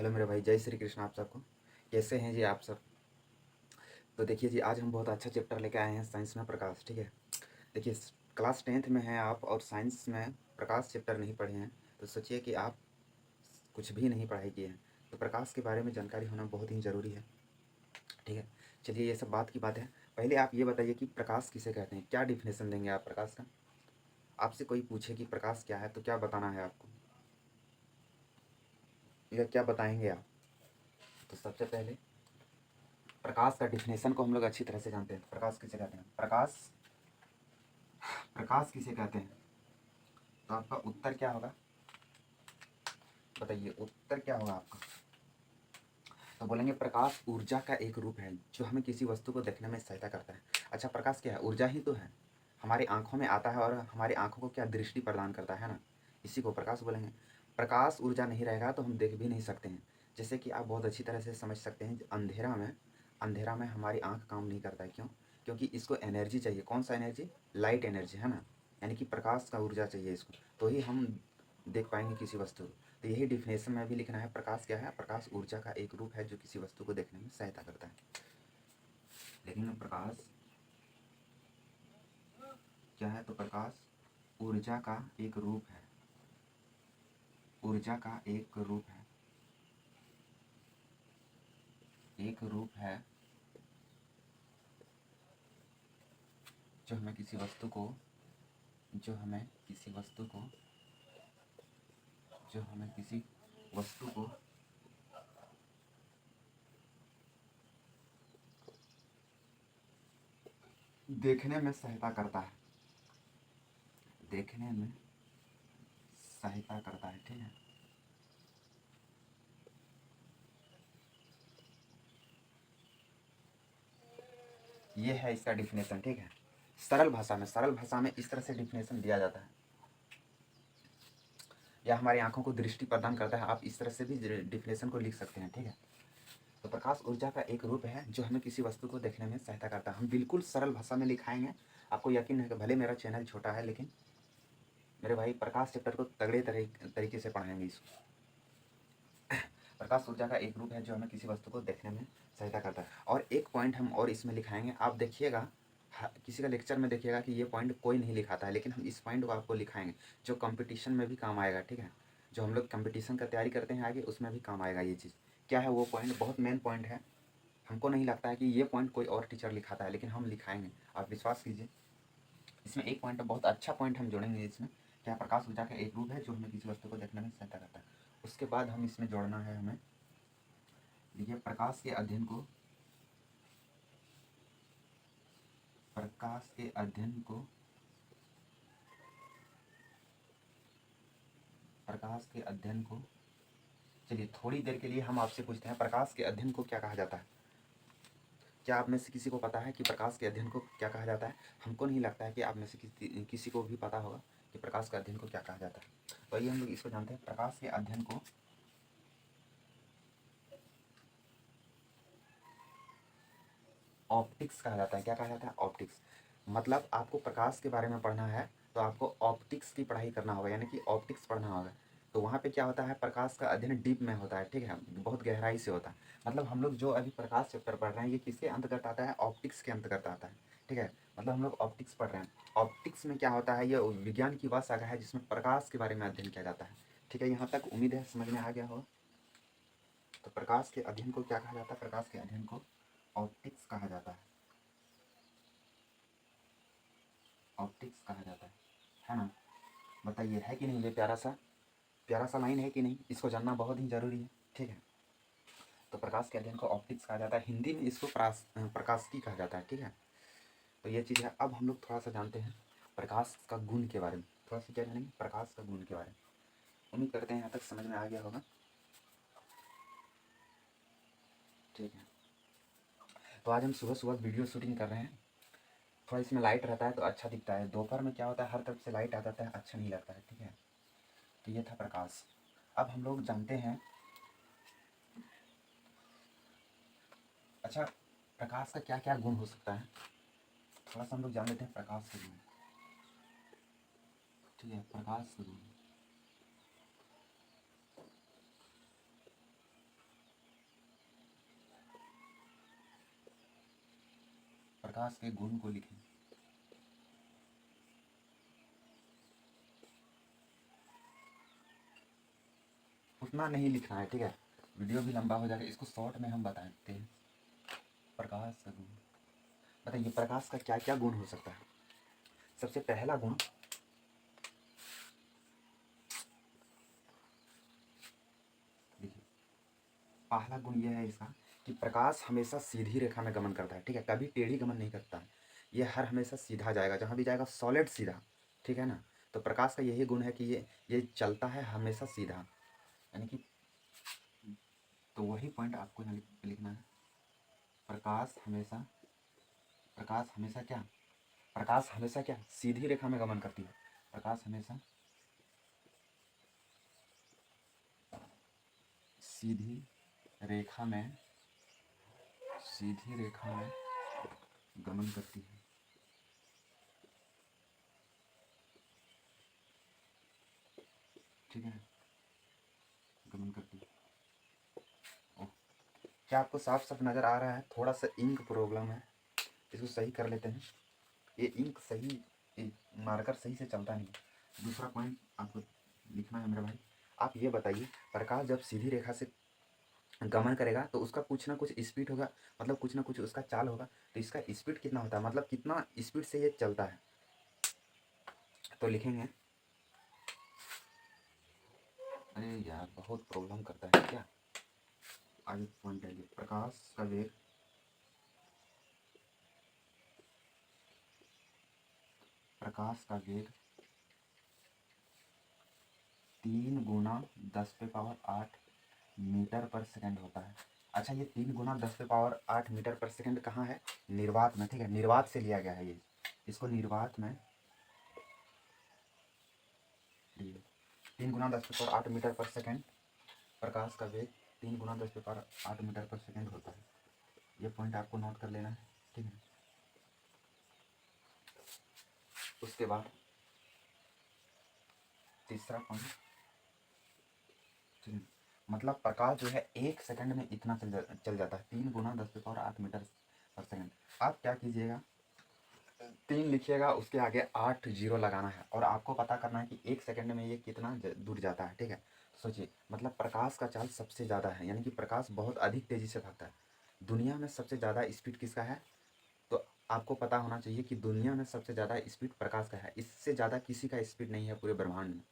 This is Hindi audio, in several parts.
हेलो मेरे भाई, जय श्री कृष्ण आप सबको। कैसे हैं जी आप सब? तो देखिए जी, आज हम बहुत अच्छा चैप्टर लेके आए हैं साइंस में प्रकाश। ठीक है, देखिए क्लास 10th में हैं आप और साइंस में प्रकाश चैप्टर नहीं पढ़े हैं तो सोचिए कि आप कुछ भी नहीं पढ़ाई किए हैं। तो प्रकाश के बारे में जानकारी होना बहुत ही ज़रूरी है। ठीक है, चलिए ये सब बात की बात है। पहले आप ये बताइए कि प्रकाश किसे कहते हैं, क्या डिफिनेशन देंगे आप प्रकाश का? आपसे कोई पूछे कि प्रकाश क्या है तो क्या बताना है आपको, या क्या बताएंगे आप? तो सबसे पहले प्रकाश का डिफिनेशन को हम लोग अच्छी तरह से जानते हैं। प्रकाश किसे कहते हैं? प्रकाश प्रकाश किसे कहते हैं? तो आपका उत्तर क्या होगा, बताइए उत्तर क्या होगा आपका? तो बोलेंगे प्रकाश ऊर्जा का एक रूप है जो हमें किसी वस्तु को देखने में सहायता करता है। अच्छा, प्रकाश क्या है? ऊर्जा ही तो है। हमारी आंखों में आता है और हमारी आंखों को क्या दृष्टि प्रदान करता है ना, इसी को प्रकाश बोलेंगे। प्रकाश ऊर्जा नहीं रहेगा तो हम देख भी नहीं सकते हैं। जैसे कि आप बहुत अच्छी तरह से समझ सकते हैं, अंधेरा में हमारी आंख काम नहीं करता है। क्यों? क्योंकि इसको एनर्जी चाहिए। कौन सा एनर्जी? लाइट एनर्जी, है ना। यानी कि प्रकाश का ऊर्जा चाहिए इसको, तो ही हम देख पाएंगे किसी वस्तु को। तो यही डिफिनेशन में भी लिखना है। प्रकाश क्या है? प्रकाश ऊर्जा का एक रूप है जो किसी वस्तु को देखने में सहायता करता है। लेकिन प्रकाश क्या है? तो प्रकाश ऊर्जा का एक रूप है, ऊर्जा का एक रूप है, एक रूप है जो हमें किसी वस्तु को जो हमें किसी वस्तु को जो हमें किसी वस्तु को देखने में सहायता करता है, देखने में सहायता करता है। ठीक है, ये है इसका डिफिनेशन। ठीक है, सरल भाषा में इस तरह से डिफिनेशन दिया जाता है, या हमारी आंखों को दृष्टि प्रदान करता है। आप इस तरह से भी डिफिनेशन को लिख सकते हैं। ठीक है, तो प्रकाश ऊर्जा का एक रूप है जो हमें किसी वस्तु को देखने में सहायता करता है। हम बिल्कुल सरल भाषा में लिखाएंगे, आपको यकीन है कि भले मेरा चैनल छोटा है लेकिन मेरे भाई प्रकाश चैप्टर को तगड़े तरीके से पढ़ाएंगे इसको। प्रकाश ऊर्जा का एक रूप है जो हमें किसी वस्तु को देखने में सहायता करता है। और एक पॉइंट हम और इसमें लिखाएंगे, आप देखिएगा किसी का लेक्चर में देखिएगा कि ये पॉइंट कोई नहीं लिखाता है, लेकिन हम इस पॉइंट को आपको लिखाएंगे जो कंपटीशन में भी काम आएगा। ठीक है, जो हम लोग कंपटीशन का तैयारी करते हैं आगे, उसमें भी काम आएगा ये चीज़। क्या है वो पॉइंट? बहुत मेन पॉइंट है। हमको नहीं लगता है कि ये पॉइंट कोई और टीचर लिखाता है, लेकिन हम लिखाएंगे, आप विश्वास कीजिए। इसमें एक पॉइंट, बहुत अच्छा पॉइंट हम जोड़ेंगे इसमें। क्या? प्रकाश ऊर्जा का एक रूप है जो हमें किसी वस्तु को देखने में सहायता करता है। उसके बाद हम इसमें जोड़ना है हमें, देखिए प्रकाश के अध्ययन को प्रकाश के अध्ययन को प्रकाश के अध्ययन को चलिए थोड़ी देर के लिए हम आपसे पूछते हैं, प्रकाश के अध्ययन को क्या कहा जाता है? क्या आप में से किसी को पता है कि प्रकाश के अध्ययन को क्या कहा जाता है? हमको नहीं लगता है कि आप में से किसी को भी पता होगा कि प्रकाश के अध्ययन को क्या कहा जाता है। तो आइए हम लोग इसको जानते हैं। प्रकाश के अध्ययन को ऑप्टिक्स कहा जाता है। क्या कहा जाता है? ऑप्टिक्स। मतलब आपको प्रकाश के बारे में पढ़ना है तो आपको ऑप्टिक्स की पढ़ाई करना होगा, यानी कि ऑप्टिक्स पढ़ना होगा। तो वहाँ पे क्या होता है? प्रकाश का अध्ययन डीप में होता है। ठीक है, बहुत गहराई से होता है। मतलब हम लोग जो अभी प्रकाश चैप्टर पढ़ रहे हैं ये किसके अंतर्गत आता है? ऑप्टिक्स के अंतर्गत आता है। ठीक है, मतलब हम लोग ऑप्टिक्स पढ़ रहे हैं। ऑप्टिक्स में क्या होता है? ये विज्ञान की वह शाखा है जिसमें प्रकाश के बारे में अध्ययन किया जाता है। ठीक है, यहाँ तक उम्मीद है समझ में आ गया हो। तो प्रकाश के अध्ययन को क्या कहा जाता है? प्रकाश के अध्ययन को ऑप्टिक्स कहा जाता है, ऑप्टिक्स कहा जाता है ना। बताइए है कि नहीं? ये प्यारा सा लाइन है कि नहीं? इसको जानना बहुत ही ज़रूरी है। ठीक है, तो प्रकाश के अध्ययन को ऑप्टिक्स कहा जाता है, हिंदी में इसको प्रकाशिकी कहा जाता है। ठीक है, तो ये चीज़ है। अब हम लोग थोड़ा सा जानते हैं प्रकाश का गुण के बारे में। थोड़ा सा क्या जानेंगे? प्रकाश का गुण के बारे में। उम्मीद करते हैं यहाँ तक समझ में आ गया होगा। ठीक है, तो आज हम सुबह सुबह वीडियो शूटिंग कर रहे हैं। थोड़ा इसमें लाइट रहता है तो अच्छा दिखता है। दोपहर में क्या होता है, हर तरफ से लाइट आ जाता है, अच्छा नहीं लगता है। ठीक है, तो ये था प्रकाश। अब हम लोग जानते हैं, अच्छा प्रकाश का क्या क्या गुण हो सकता है, थोड़ा सा हम लोग जान लेते हैं प्रकाश के गुण। ठीक है, प्रकाश के गुण। प्रकाश के गुण को लिखें। उतना नहीं लिखना है, ठीक है, वीडियो भी लंबा हो जाएगा, इसको शॉर्ट में हम बताते हैं। प्रकाश का गुण बताइए, प्रकाश का क्या क्या गुण हो सकता है। सबसे पहला गुण, देखिए पहला गुण यह है इसका कि प्रकाश हमेशा सीधी रेखा में गमन करता है, ठीक है, कभी टेढ़ी गमन नहीं करता है। ये हर हमेशा सीधा जाएगा, जहाँ भी जाएगा सॉलिड सीधा, ठीक है ना। तो प्रकाश का यही गुण है कि ये चलता है हमेशा सीधा, यानी कि तो वही पॉइंट आपको यहाँ लिखना है। प्रकाश हमेशा क्या सीधी रेखा में गमन करती है। प्रकाश हमेशा सीधी रेखा में गमन करती है, ठीक है, गमन करती है। ओह, क्या आपको साफ साफ नज़र आ रहा है? थोड़ा सा इंक प्रॉब्लम है, इसको सही कर लेते हैं। ये इंक सही, मार्कर सही से चलता नहीं। दूसरा पॉइंट आपको लिखना है मेरे भाई। आप ये बताइए, प्रकाश जब सीधी रेखा से गमन करेगा तो उसका कुछ ना कुछ स्पीड होगा, मतलब कुछ ना कुछ उसका चाल होगा। तो इसका स्पीड कितना होता है, मतलब कितना स्पीड से ये चलता है, तो लिखेंगे। अरे यार बहुत प्रॉब्लम करता है क्या। आगे पॉइंट आइए, प्रकाश का वेग 3 गुना 10⁸ मीटर पर सेकंड होता है। अच्छा, ये 3 गुना 10⁸ मीटर पर सेकंड कहाँ है? निर्वात में, ठीक है, निर्वात से लिया गया है ये। इसको निर्वात में 3 गुना 10⁸ मीटर पर सेकंड, प्रकाश का वेग 3 गुना 10⁸ मीटर पर सेकंड होता है। ये पॉइंट आपको नोट कर लेना है, ठीक है। उसके बाद तीसरा पॉइंट, ठीक है, मतलब प्रकाश जो है 1 सेकंड में इतना चल जाता है, 3 गुना 10⁸ मीटर पर सेकंड। आप क्या कीजिएगा, 3 लिखिएगा, उसके आगे 8 जीरो लगाना है, और आपको पता करना है कि 1 सेकंड में ये कितना दूर जाता है, ठीक है। सोचिए, मतलब प्रकाश का चाल सबसे ज़्यादा है, यानी कि प्रकाश बहुत अधिक तेज़ी से भागता है। दुनिया में सबसे ज़्यादा स्पीड किसका है? तो आपको पता होना चाहिए कि दुनिया में सबसे ज़्यादा स्पीड प्रकाश का है। इससे ज़्यादा किसी का स्पीड नहीं है पूरे ब्रह्मांड में।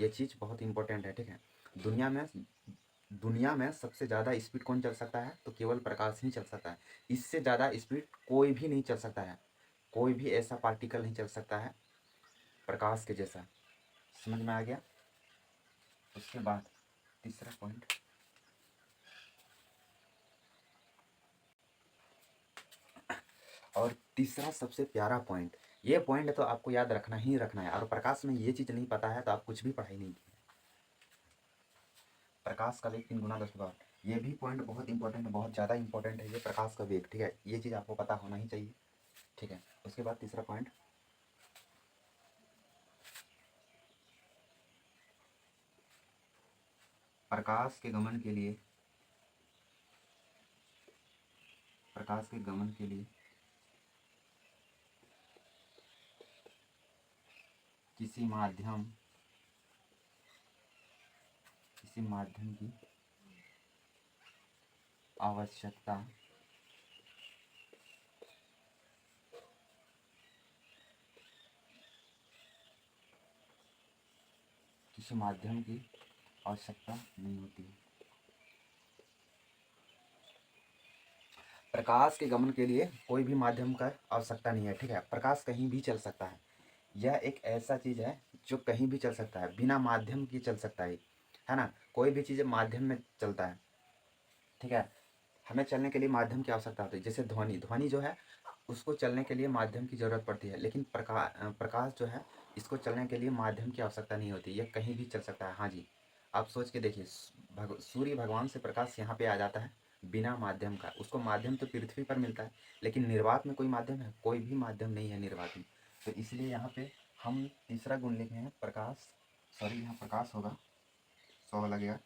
ये चीज़ बहुत इंपॉर्टेंट है, ठीक है। दुनिया में सबसे ज़्यादा स्पीड कौन चल सकता है? तो केवल प्रकाश ही चल सकता है। इससे ज़्यादा स्पीड कोई भी नहीं चल सकता है, कोई भी ऐसा पार्टिकल नहीं चल सकता है प्रकाश के जैसा। समझ में आ गया? उसके बाद तीसरा पॉइंट, और तीसरा सबसे प्यारा पॉइंट, ये पॉइंट तो आपको याद रखना ही रखना है, और प्रकाश में ये चीज़ नहीं पता है तो आप कुछ भी पढ़ाई नहीं की। प्रकाश का वेग 3 गुना 10⁻, ये भी पॉइंट बहुत इंपॉर्टेंट है, बहुत ज़्यादा इंपॉर्टेंट है ये प्रकाश का वेग, ठीक है। ये चीज़ आपको पता होना ही चाहिए, ठीक है। उसके बाद तीसरा पॉइंट, प्रकाश के गमन के लिए किसी माध्यम की आवश्यकता नहीं होती है। प्रकाश के गमन के लिए कोई भी माध्यम का आवश्यकता नहीं है, ठीक है। प्रकाश कहीं भी चल सकता है, यह एक ऐसा चीज़ है जो कहीं भी चल सकता है, बिना माध्यम की चल सकता है ना। कोई भी चीज़ माध्यम में चलता है, ठीक है। हमें चलने के लिए माध्यम की आवश्यकता होती है, जैसे ध्वनि जो है उसको चलने के लिए माध्यम की ज़रूरत पड़ती है, लेकिन प्रकाश जो है इसको चलने के लिए माध्यम की आवश्यकता नहीं होती, यह कहीं भी चल सकता है। हाँ जी, आप सोच के देखिए, सूर्य भगवान से प्रकाश यहाँ पे आ जाता है बिना माध्यम का। उसको माध्यम तो पृथ्वी पर मिलता है, लेकिन निर्वात में कोई माध्यम है? कोई भी माध्यम नहीं है निर्वात में। तो इसलिए यहाँ पे हम तीसरा गुण लिखे हैं प्रकाश, सॉरी यहाँ प्रकाश होगा, 100 लगेगा।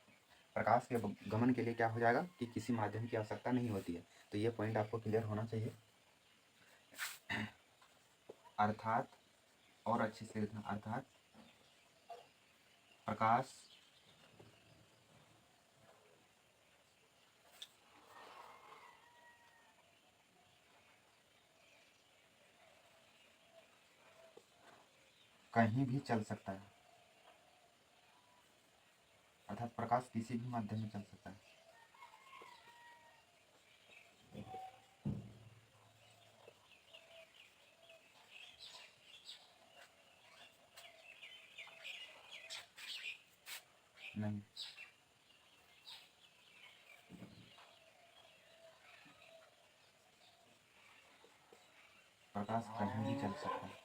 प्रकाश के गमन के लिए क्या हो जाएगा कि किसी माध्यम की आवश्यकता नहीं होती है। तो ये पॉइंट आपको क्लियर होना चाहिए। अर्थात, और अच्छे से लिखना, अर्थात प्रकाश कहीं भी चल सकता है, अर्थात प्रकाश किसी भी माध्यम में चल सकता है। नहीं, प्रकाश कहीं भी चल सकता है।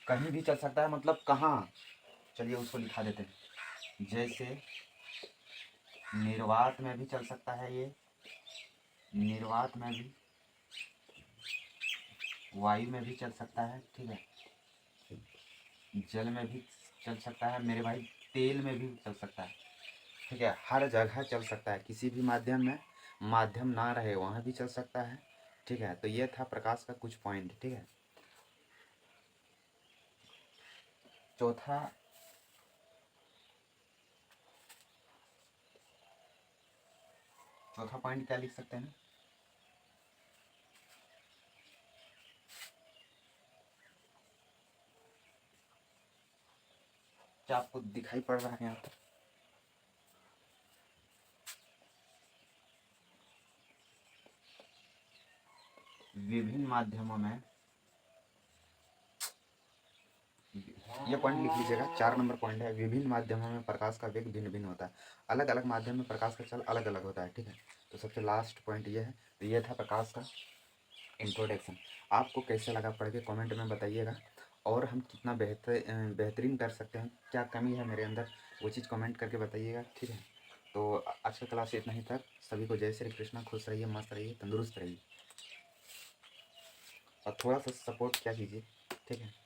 कहीं भी चल सकता है मतलब कहाँ, चलिए उसको लिखा देते हैं। जैसे निर्वात में भी चल सकता है ये, निर्वात में भी, वायु में भी चल सकता है, ठीक है, जल में भी चल सकता है मेरे भाई, तेल में भी चल सकता है, ठीक है, हर जगह चल सकता है, किसी भी माध्यम में माध्यम ना रहे वहाँ भी चल सकता है, ठीक है। तो ये था प्रकाश का कुछ पॉइंट, ठीक है। चौथा चौथा पॉइंट क्या लिख सकते हैं? क्या आपको दिखाई पड़ रहा है यहाँ पर? विभिन्न माध्यमों में, ये पॉइंट लिख लीजिएगा, 4 नंबर पॉइंट है। विभिन्न माध्यमों में प्रकाश का वेग भिन्न भिन्न होता है, अलग अलग माध्यम में प्रकाश का चल अलग अलग होता है, ठीक है। तो सबसे लास्ट पॉइंट ये है। तो ये था प्रकाश का इंट्रोडक्शन। आपको कैसे लगा पढ़ के कमेंट में बताइएगा, और हम कितना बेहतरीन कर सकते हैं, क्या कमी है मेरे अंदर, वो चीज़ कमेंट करके बताइएगा, ठीक है। तो आज का क्लास इतना ही तक। सभी को जय श्री कृष्णा। खुश रहिए, मस्त रहिए, तंदुरुस्त रहिए, और थोड़ा सा सपोर्ट क्या कीजिए, ठीक है।